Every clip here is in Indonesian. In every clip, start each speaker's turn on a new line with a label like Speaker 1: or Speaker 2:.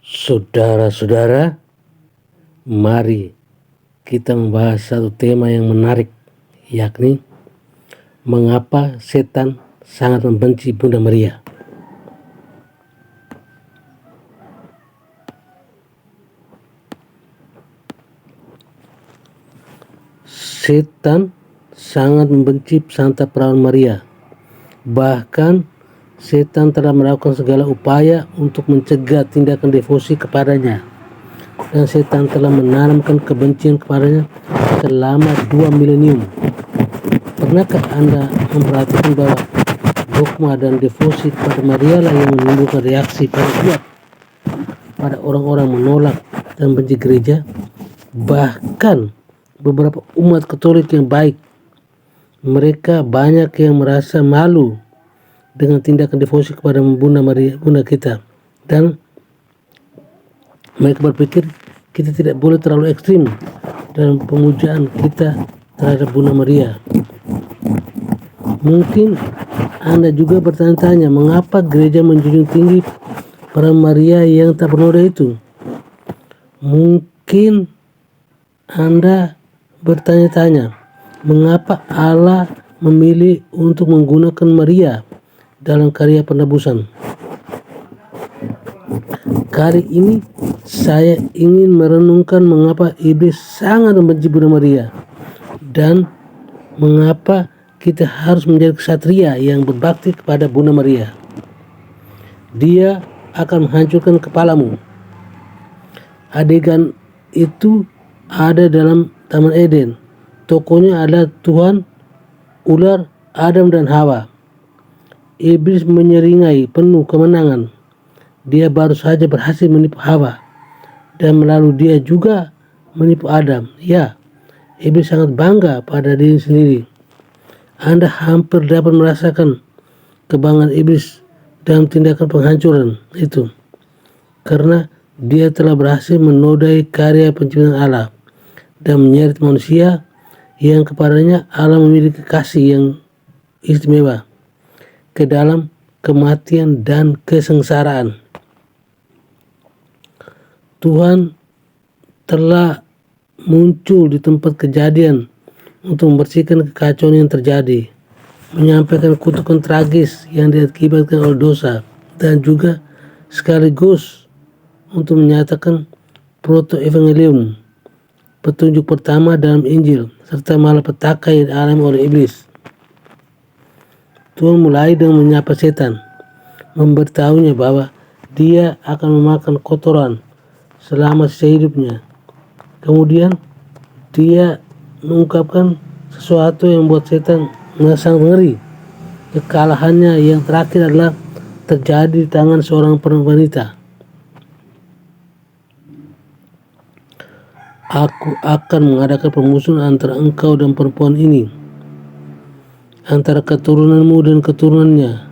Speaker 1: Saudara-saudara, mari kita membahas satu tema yang menarik, yakni mengapa setan sangat membenci Bunda Maria. Setan sangat membenci Santa Perawan Maria. Bahkan setan telah melakukan segala upaya untuk mencegah tindakan devosi kepadanya. Dan setan telah menanamkan kebencian kepadanya selama 2 milenium. Pernahkah Anda memperhatikan bahwa dogma dan devosi kepada Maria lah yang menimbulkan reaksi paling kuat pada orang-orang menolak dan benci gereja? Bahkan beberapa umat Katolik yang baik, mereka banyak yang merasa malu dengan tindakan devosi kepada Bunda Maria, Bunda kita, dan mereka berpikir kita tidak boleh terlalu ekstrim dalam pemujaan kita terhadap Bunda Maria. Mungkin Anda juga bertanya-tanya mengapa gereja menjunjung tinggi para Maria yang tak bernoda itu. Mungkin Anda bertanya-tanya mengapa Allah memilih untuk menggunakan Maria dalam karya penebusan. Kali ini saya ingin merenungkan mengapa iblis sangat membenci Bunda Maria dan mengapa kita harus menjadi ksatria yang berbakti kepada Bunda Maria. Dia akan menghancurkan kepalamu. Adegan itu ada dalam Taman Eden. Tokohnya adalah Tuhan, ular, Adam dan Hawa. Iblis menyeringai penuh kemenangan. Dia baru saja berhasil menipu Hawa, dan melalui dia juga menipu Adam. Ya, iblis sangat bangga pada diri sendiri. Anda hampir dapat merasakan kebanggaan iblis dalam tindakan penghancuran itu, karena dia telah berhasil menodai karya penciptaan Allah dan menyeret manusia yang kepadanya Allah memiliki kasih yang istimewa ke dalam kematian dan kesengsaraan. Tuhan telah muncul di tempat kejadian untuk membersihkan kekacauan yang terjadi, menyampaikan kutukan tragis yang diakibatkan oleh dosa, dan juga sekaligus untuk menyatakan proto-evangelium, petunjuk pertama dalam Injil, serta malapetaka yang dialami oleh iblis. Tuhan mulai dengan menyapa setan, memberitahunya bahwa dia akan memakan kotoran selama sisa hidupnya. Kemudian dia mengungkapkan sesuatu yang membuat setan merasa ngeri. Kekalahannya yang terakhir adalah terjadi di tangan seorang wanita. Aku akan mengadakan permusuhan antara engkau dan perempuan ini, antara keturunanmu dan keturunannya.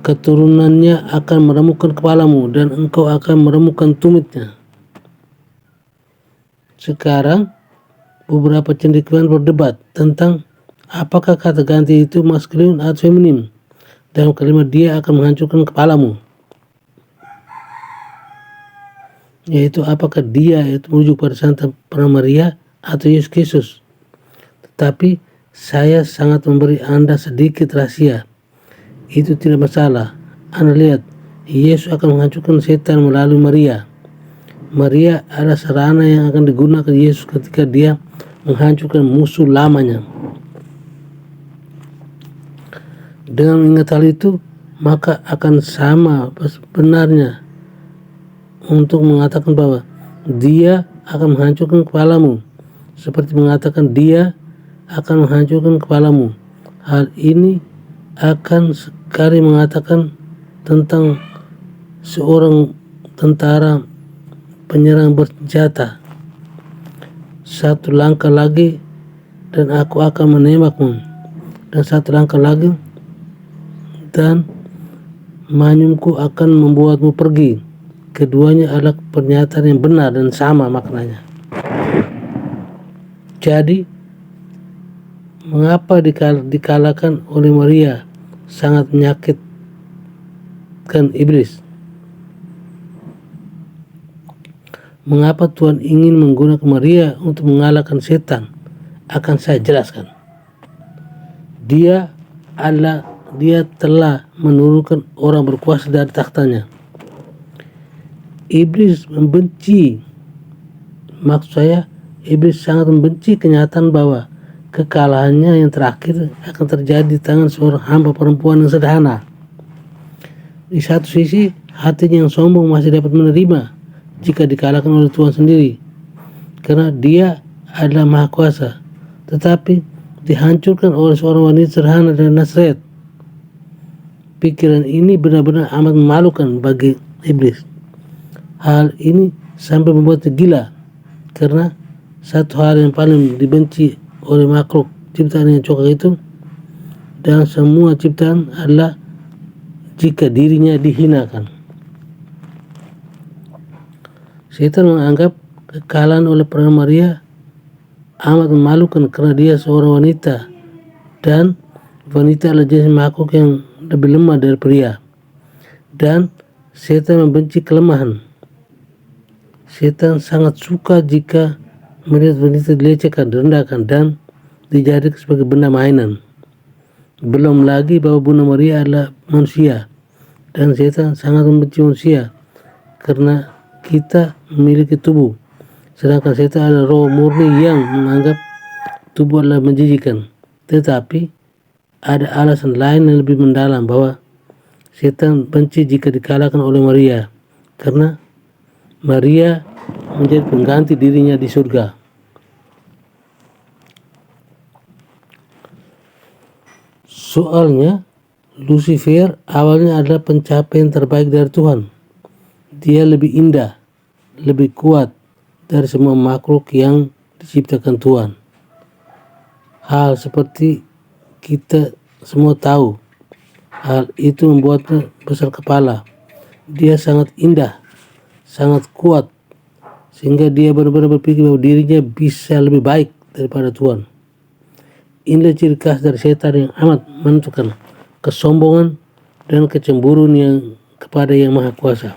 Speaker 1: Keturunannya akan meremukkan kepalamu dan engkau akan meremukkan tumitnya. Sekarang beberapa cendekiawan berdebat tentang apakah kata ganti itu maskulin atau feminin. Dalam kalimat dia akan menghancurkan kepalamu, yaitu apakah dia itu merujuk pada Santa Perawan Maria atau Yesus Kristus. Tetapi saya sangat memberi Anda sedikit rahasia. Itu tidak masalah. Anda lihat, Yesus akan menghancurkan setan melalui Maria. Maria adalah sarana yang akan digunakan Yesus ketika dia menghancurkan musuh lamanya. Dengan mengingat hal itu, maka akan sama benarnya untuk mengatakan bahwa dia akan menghancurkan kepalamu, seperti mengatakan dia akan menghancurkan kepalamu. Hal ini akan sekali mengatakan tentang seorang tentara penyerang bersenjata. Satu langkah lagi dan aku akan menembakmu, dan satu langkah lagi dan manyunku akan membuatmu pergi. Keduanya adalah pernyataan yang benar dan sama maknanya. Jadi mengapa dikalahkan oleh Maria sangat menyakitkan iblis? Mengapa Tuhan ingin menggunakan Maria untuk mengalahkan setan? Akan saya jelaskan. Dia telah menurunkan orang berkuasa dari tahtanya. Iblis membenci, maksud saya, iblis sangat membenci kenyataan bahwa kekalahannya yang terakhir akan terjadi di tangan seorang hamba perempuan yang sederhana. Di satu sisi, hatinya yang sombong masih dapat menerima jika dikalahkan oleh Tuhan sendiri, karena Dia adalah Maha Kuasa. Tetapi dihancurkan oleh seorang wanita sederhana dari Nazaret. Pikiran ini benar-benar amat memalukan bagi iblis. Hal ini sampai membuatnya gila, karena satu hal yang paling dibenci oleh makhluk ciptaan yang cokak itu dan semua ciptaan adalah jika dirinya dihinakan. Setan menganggap kekalahan oleh peran Maria amat memalukan karena dia seorang wanita, dan wanita adalah jenis makhluk yang lebih lemah dari pria, dan setan membenci kelemahan. Setan sangat suka jika melihat wanita dilecehkan, direndahkan, dan dijadikan sebagai benda mainan. Belum lagi bahwa Bunda Maria adalah manusia, dan setan sangat membenci manusia karena kita memiliki tubuh, sedangkan setan adalah roh murni yang menganggap tubuh adalah menjijikan. Tetapi ada alasan lain yang lebih mendalam bahwa setan benci jika dikalahkan oleh Maria, karena Maria menjadi pengganti dirinya di surga. Soalnya, Lucifer awalnya adalah pencapaian terbaik dari Tuhan. Dia lebih indah, lebih kuat dari semua makhluk yang diciptakan Tuhan. Hal seperti kita semua tahu, hal itu membuatnya besar kepala. Dia sangat indah, sangat kuat, sehingga dia benar-benar berpikir bahwa dirinya bisa lebih baik daripada Tuhan. Inilah ciri khas dari setan yang amat menentukan, kesombongan dan kecemburuan yang kepada Yang Maha Kuasa.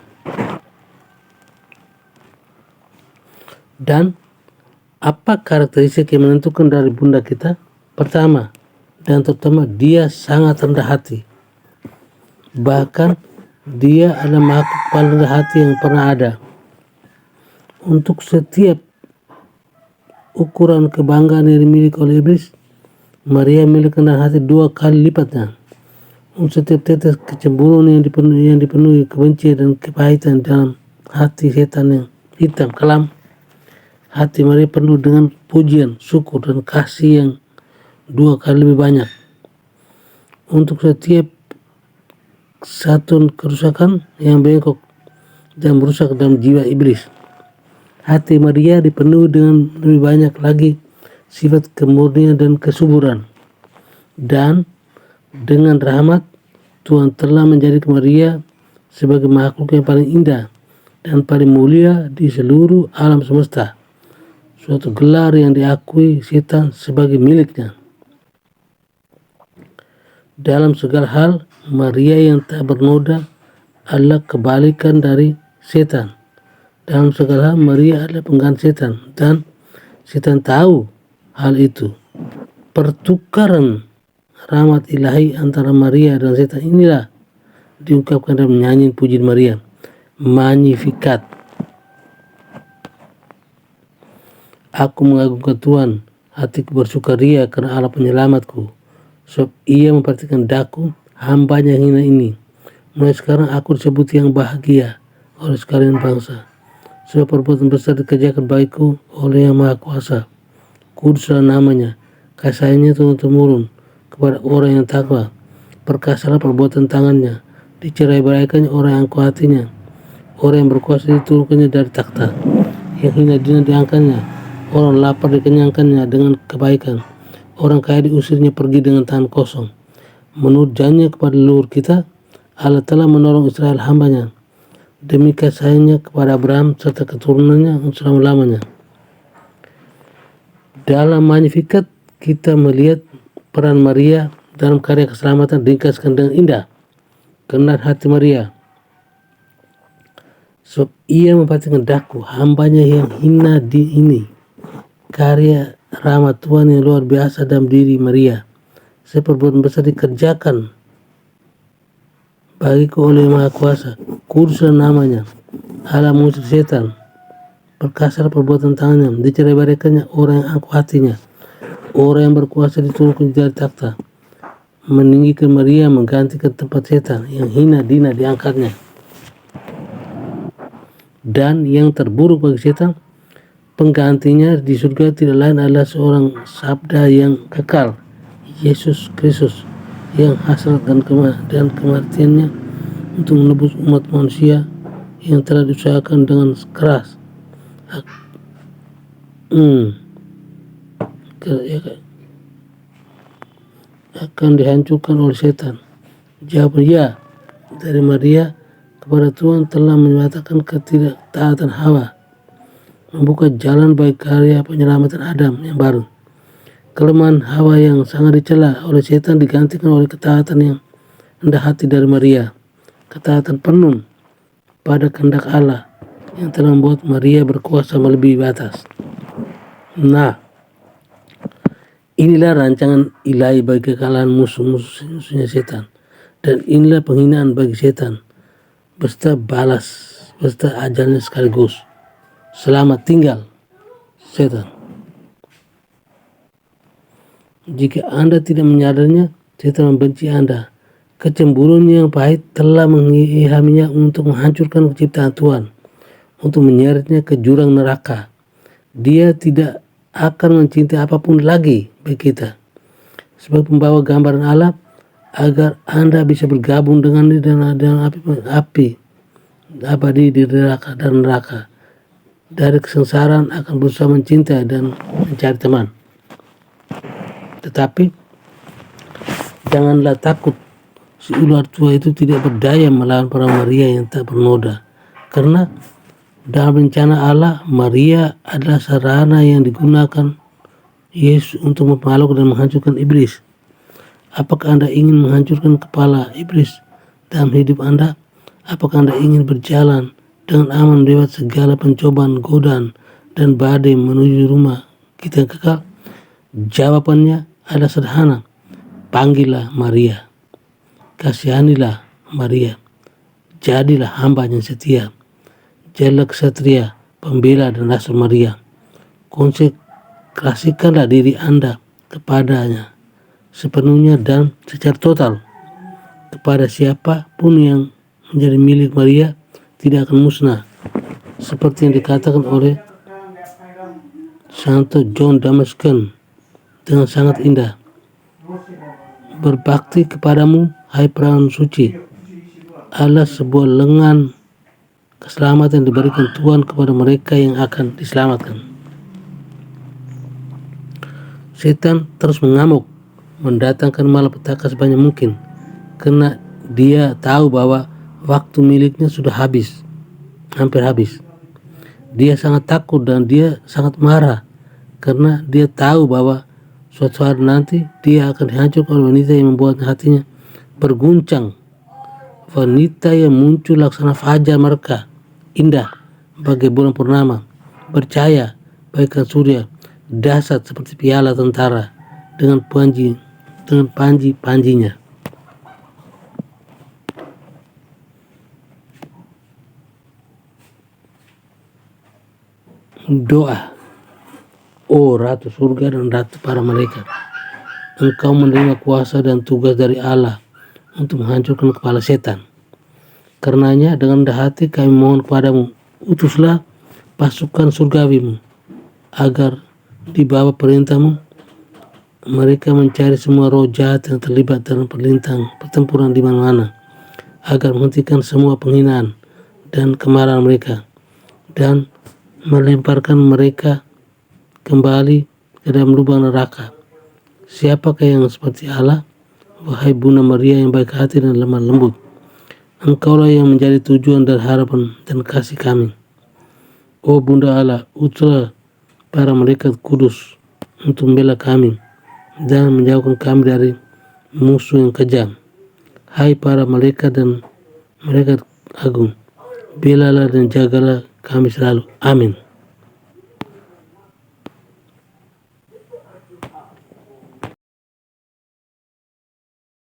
Speaker 1: Dan apa karakteristik yang menentukan dari bunda kita? Pertama dan terutama, dia sangat rendah hati. Bahkan dia adalah makhluk paling rendah hati yang pernah ada. Untuk setiap ukuran kebanggaan yang dimiliki oleh iblis, Maria memiliki rendah hati 2 kali lipatnya. Untuk setiap tetes kecemburuan yang dipenuhi kebencian dan kepahitan dalam hati setan yang hitam kelam, hati Maria penuh dengan pujian, syukur, dan kasih yang 2 kali lebih banyak. Untuk setiap satu kerusakan yang bengkok dan merusak dalam jiwa iblis, hati Maria dipenuhi dengan lebih banyak lagi sifat kemurnian dan kesuburan. Dan dengan rahmat, Tuhan telah menjadikan Maria sebagai makhluk yang paling indah dan paling mulia di seluruh alam semesta. Suatu gelar yang diakui setan sebagai miliknya. Dalam segala hal, Maria yang tak bernoda adalah kebalikan dari setan. Dalam segala hal, Maria adalah pengganti setan, dan setan tahu hal itu. Pertukaran rahmat ilahi antara Maria dan setan inilah diungkapkan dalam nyanyian pujian Maria, Magnificat. Aku mengagungkan Tuhan, hatiku bersukaria karena Allah penyelamatku, sebab ia memperhatikan daku, hambanya yang hina ini. Mulai sekarang aku disebut yang bahagia oleh sekalian bangsa, sebab perbuatan besar dikerjakan baikku oleh Yang Maha Kuasa. Kuduslah namanya, kasihnya turun-temurun kepada orang yang takwa. Perkasalah perbuatan tangannya, dicerai-beraikannya orang yang kuat hatinya. Orang yang berkuasa diturunkannya dari takhta, yang hina dina diangkatnya. Orang lapar dikenyangkannya dengan kebaikan. Orang kaya diusirnya pergi dengan tangan kosong. Menurut janji kepada leluhur kita, Allah telah menolong Israel hambanya demi kasihnya kepada Abraham serta keturunannya untuk selama-lamanya. Dalam Magnificat kita melihat peran Maria dalam karya keselamatan diringkaskan dengan indah. Kerendahan hati Maria Sebab ia memperhatikan daku, hambanya yang hina di ini. Karya rahmat Tuhan yang luar biasa dalam diri Maria. Seperbuatan besar dikerjakan bagiku oleh Maha Kuasa. Kuduslah namanya. Allah mengusir setan. Perkasa perbuatan tangannya. Dicerai-beraikannya orang yang angkuh hatinya. Orang yang berkuasa diturunkan dari takhta. Meninggikan Maria, menggantikan tempat setan. Yang hina dina diangkatnya. Dan yang terburuk bagi setan, penggantinya di surga tidak lain adalah seorang sabda yang kekal, Yesus Kristus, yang hasrat dan kematiannya untuk menebus umat manusia yang telah diusahakan dengan keras akan dihancurkan oleh setan. Jawaban ya dari Maria kepada Tuhan telah menyatakan ketidaktaatan Hawa, membuka jalan bagi karya penyelamatan Adam yang baru. Kelemahan Hawa yang sangat dicela oleh setan digantikan oleh ketaatan yang rendah hati dari Maria. Ketaatan penuh pada kehendak Allah yang telah membuat Maria berkuasa melebihi batas. Nah, inilah rancangan ilahi bagi kekalahan musuh-musuhnya setan. Dan inilah penghinaan bagi setan, beserta balas, beserta ajalnya sekaligus. Selamat tinggal, setan. Jika Anda tidak menyadarinya, setan membenci Anda. Kecemburuan yang pahit telah mengilhaminya untuk menghancurkan ciptaan Tuhan, untuk menyeretnya ke jurang neraka. Dia tidak akan mencintai apapun lagi bagi kita, sebagai pembawa gambaran Allah, agar Anda bisa bergabung dengan api abadi di neraka. Dari kesengsaraan akan berusaha mencintai dan mencari teman. Tetapi janganlah takut, si ular tua itu tidak berdaya melawan para Maria yang tak bernoda. Karena dalam rencana Allah, Maria adalah sarana yang digunakan Yesus untuk mempermalukan dan menghancurkan iblis. Apakah Anda ingin menghancurkan kepala iblis dalam hidup Anda? Apakah Anda ingin berjalan dengan aman lewat segala pencobaan, godaan, dan badai menuju rumah kita yang kekal? Jawabannya adalah sederhana. Panggillah Maria. Kasihanilah Maria. Jadilah hamba yang setia. Jadilah ksatria, pembela dan rasul Maria. Konsekrasikanlah diri Anda kepadanya sepenuhnya dan secara total. Kepada siapapun yang menjadi milik Maria tidak akan musnah, seperti yang dikatakan oleh Santo John Damascus dengan sangat indah. Berbakti kepadamu, hai perawan suci, adalah sebuah lengan keselamatan yang diberikan Tuhan kepada mereka yang akan diselamatkan. Setan terus mengamuk, mendatangkan malapetaka sebanyak mungkin, karena dia tahu bahwa waktu miliknya sudah habis, hampir habis. Dia sangat takut dan dia sangat marah, karena dia tahu bahwa suatu hari nanti dia akan dihancurkan oleh wanita yang membuat hatinya berguncang. Wanita yang muncul laksana fajar mereka, indah bagai bulan purnama, bercahaya bagaikan surya, dahsyat seperti piala tentara dengan panji-panjinya. Doa. Oh Ratu surga dan Ratu para malaikat, Engkau menerima kuasa dan tugas dari Allah untuk menghancurkan kepala setan. Karenanya dengan rendah hati kami mohon kepadamu, utuslah pasukan surgawimu, agar di bawah perintahmu mereka mencari semua roh jahat yang terlibat dalam pertempuran di mana-mana, agar menghentikan semua penghinaan dan kemarahan mereka, dan melemparkan mereka kembali ke dalam lubang neraka. Siapakah yang seperti Allah? Wahai Bunda Maria yang baik hati dan lemah lembut, Engkaulah yang menjadi tujuan dan harapan dan kasih kami. Oh Bunda Allah, utuslah para malaikat kudus untuk membela kami dan menjauhkan kami dari musuh yang kejam. Hai para malaikat dan malaikat agung, belalah dan jagalah kami selalu. Amin.